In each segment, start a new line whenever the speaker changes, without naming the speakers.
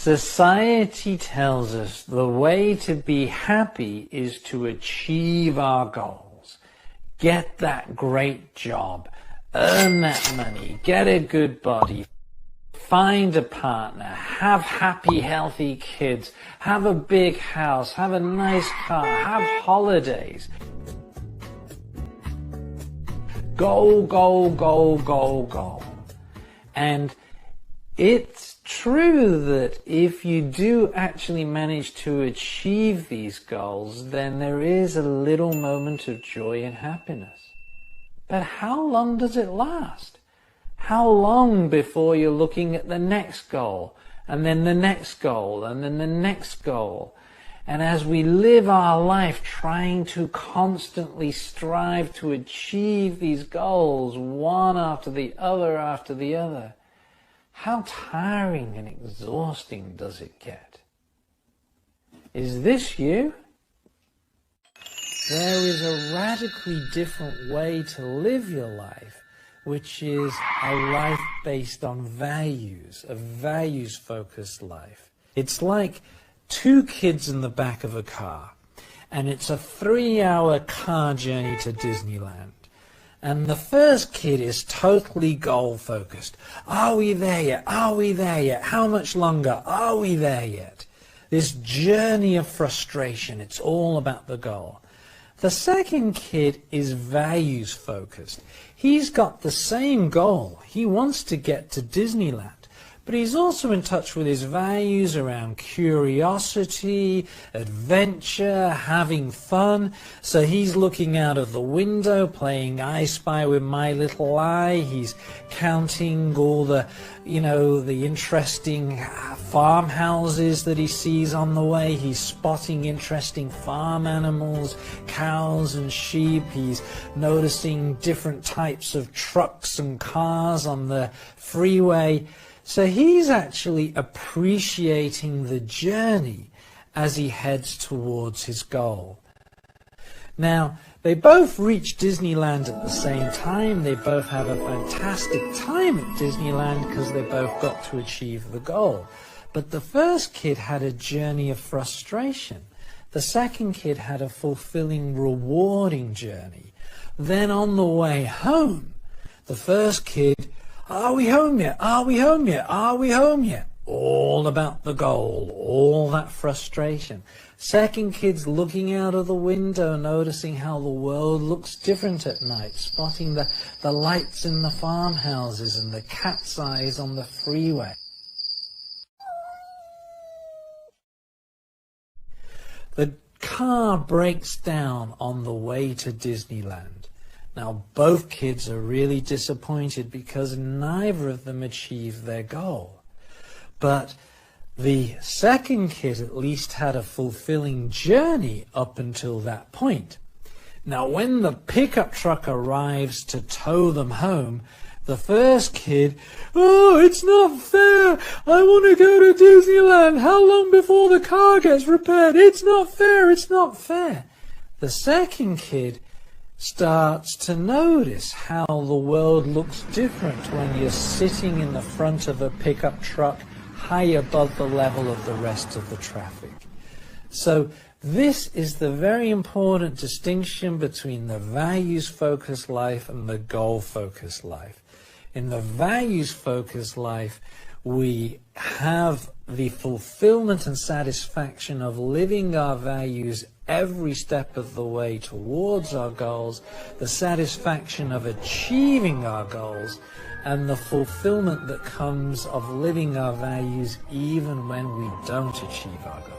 Society tells us the way to be happy is to achieve our goals. Get that great job, earn that money, get a good body, find a partner, have happy, healthy kids, have a big house, have a nice car, have holidays. Goal, goal, goal, goal, goal. And it's true that if you do actually manage to achieve these goals, then there is a little moment of joy and happiness. But how long does it last? How long before you're looking at the next goal, and then the next goal, and then the next goal? And as we live our life trying to constantly strive to achieve these goals, one after the other, how tiring and exhausting does it get? Is this you? There is a radically different way to live your life, which is a life based on values, a values-focused life. It's like two kids in the back of a car, and it's a 3-hour car journey to Disneyland. And the first kid is totally goal-focused. Are we there yet? Are we there yet? How much longer? Are we there yet? This journey of frustration, it's all about the goal. The second kid is values-focused. He's got the same goal. He wants to get to Disneyland. But he's also in touch with his values around curiosity, adventure, having fun. So he's looking out of the window, playing I Spy with My Little Eye. He's counting all the, the interesting farmhouses that he sees on the way. He's spotting interesting farm animals, cows and sheep. He's noticing different types of trucks and cars on the freeway. So he's actually appreciating the journey as he heads towards his goal. Now, they both reach Disneyland at the same time. They both have a fantastic time at Disneyland because they both got to achieve the goal. But the first kid had a journey of frustration. The second kid had a fulfilling, rewarding journey. Then on the way home, the first kid, are we home yet? Are we home yet? Are we home yet? All about the goal, all that frustration. Second kid's looking out of the window, noticing how the world looks different at night, spotting the lights in the farmhouses and the cat's eyes on the freeway. The car breaks down on the way to Disneyland. Now, both kids are really disappointed because neither of them achieved their goal. But the second kid at least had a fulfilling journey up until that point. Now, when the pickup truck arrives to tow them home, the first kid, oh, it's not fair. I want to go to Disneyland. How long before the car gets repaired? It's not fair. It's not fair. The second kid starts to notice how the world looks different when you're sitting in the front of a pickup truck high above the level of the rest of the traffic. So this is the very important distinction between the values-focused life and the goal-focused life. In the values-focused life, we have the fulfillment and satisfaction of living our values every step of the way towards our goals, the satisfaction of achieving our goals, and the fulfillment that comes of living our values even when we don't achieve our goals.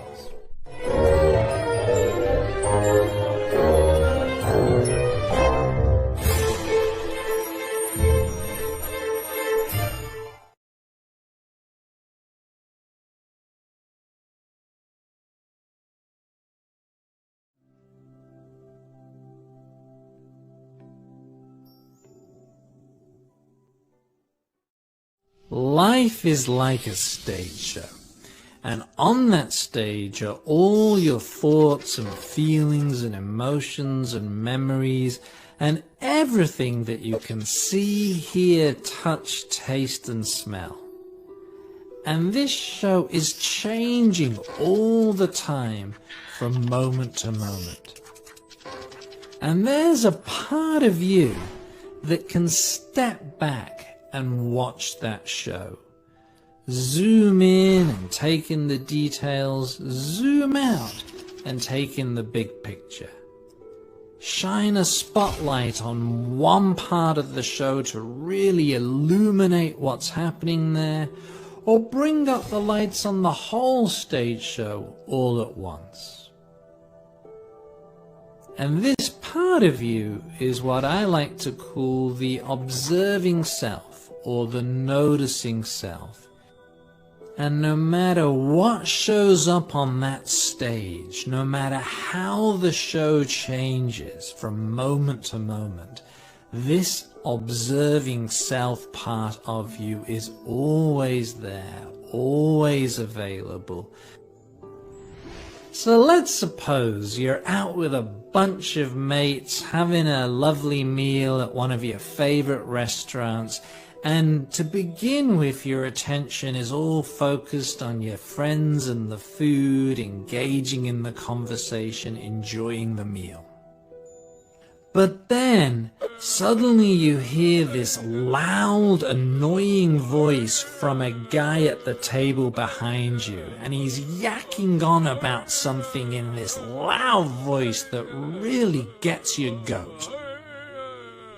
Life is like a stage show, and on that stage are all your thoughts and feelings and emotions and memories and everything that you can see, hear, touch, taste and smell. And this show is changing all the time from moment to moment. And there's a part of you that can step back and watch that show. Zoom in and take in the details, zoom out and take in the big picture. Shine a spotlight on one part of the show to really illuminate what's happening there, or bring up the lights on the whole stage show all at once. And this part of you is what I like to call the observing self, or the noticing self. And no matter what shows up on that stage, no matter how the show changes from moment to moment, this observing self part of you is always there, always available. So let's suppose you're out with a bunch of mates having a lovely meal at one of your favorite restaurants, and to begin with, your attention is all focused on your friends and the food, engaging in the conversation, enjoying the meal. But then, suddenly you hear this loud, annoying voice from a guy at the table behind you, and he's yakking on about something in this loud voice that really gets your goat.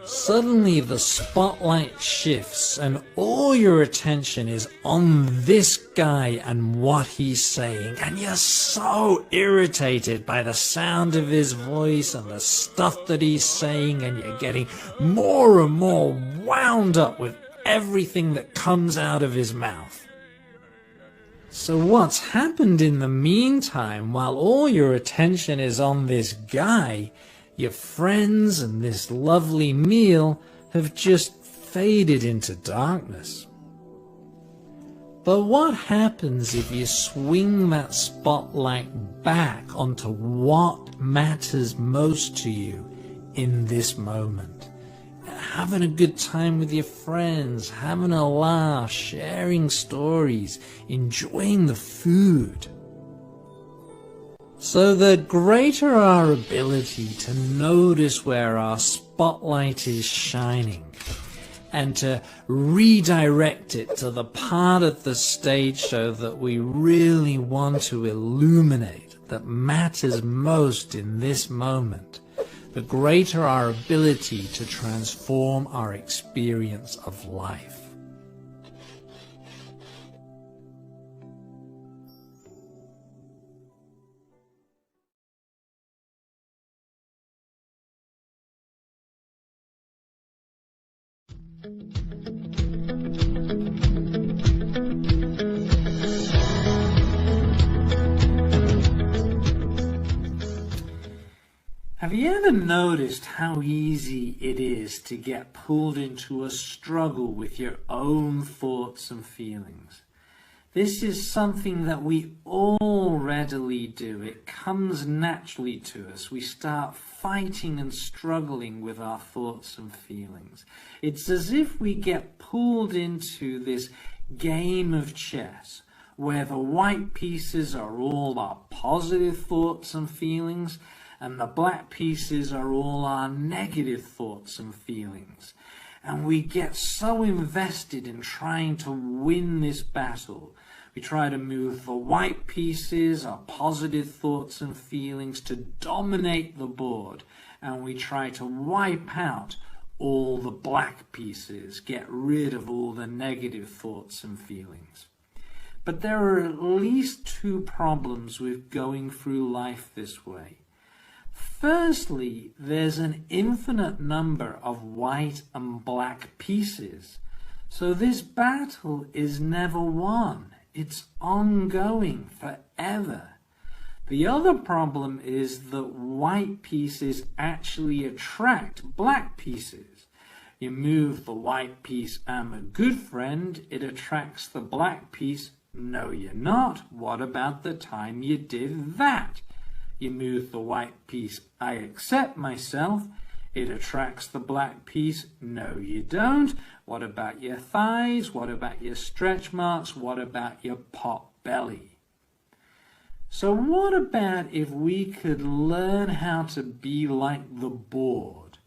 Suddenly the spotlight shifts and all your attention is on this guy and what he's saying, and you're so irritated by the sound of his voice and the stuff that he's saying, and you're getting more and more wound up with everything that comes out of his mouth. So what's happened in the meantime, while all your attention is on this guy, your friends and this lovely meal have just faded into darkness. But what happens if you swing that spotlight back onto what matters most to you in this moment? Having a good time with your friends, having a laugh, sharing stories, enjoying the food. So the greater our ability to notice where our spotlight is shining and to redirect it to the part of the stage show that we really want to illuminate, that matters most in this moment, the greater our ability to transform our experience of life. Have you ever noticed how easy it is to get pulled into a struggle with your own thoughts and feelings? This is something that we all readily do. It comes naturally to us. We start fighting and struggling with our thoughts and feelings. It's as if we get pulled into this game of chess where the white pieces are all our positive thoughts and feelings, and the black pieces are all our negative thoughts and feelings. And we get so invested in trying to win this battle. We try to move the white pieces, our positive thoughts and feelings, to dominate the board. And we try to wipe out all the black pieces, get rid of all the negative thoughts and feelings. But there are at least two problems with going through life this way. Firstly, there's an infinite number of white and black pieces. So this battle is never won. It's ongoing forever. The other problem is that white pieces actually attract black pieces. You move the white piece, I'm a good friend, it attracts the black piece, no you're not. What about the time you did that? You move the white piece, I accept myself, It attracts the black piece. No, you don't. What about your thighs? What about your stretch marks? What about your pot belly? So what about if we could learn how to be like the board?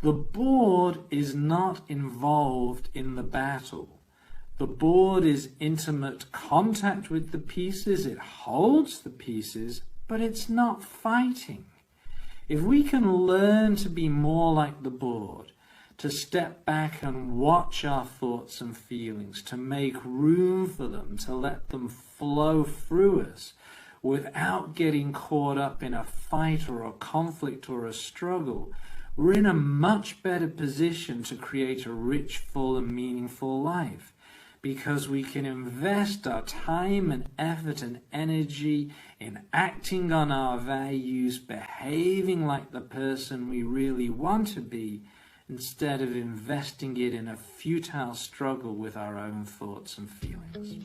The board is not involved in the battle. The board is intimate contact with the pieces. It holds the pieces, but it's not fighting. If we can learn to be more like the board, to step back and watch our thoughts and feelings, to make room for them, to let them flow through us without getting caught up in a fight or a conflict or a struggle, we're in a much better position to create a rich, full and meaningful life, because we can invest our time and effort and energy in acting on our values, behaving like the person we really want to be, instead of investing it in a futile struggle with our own thoughts and feelings.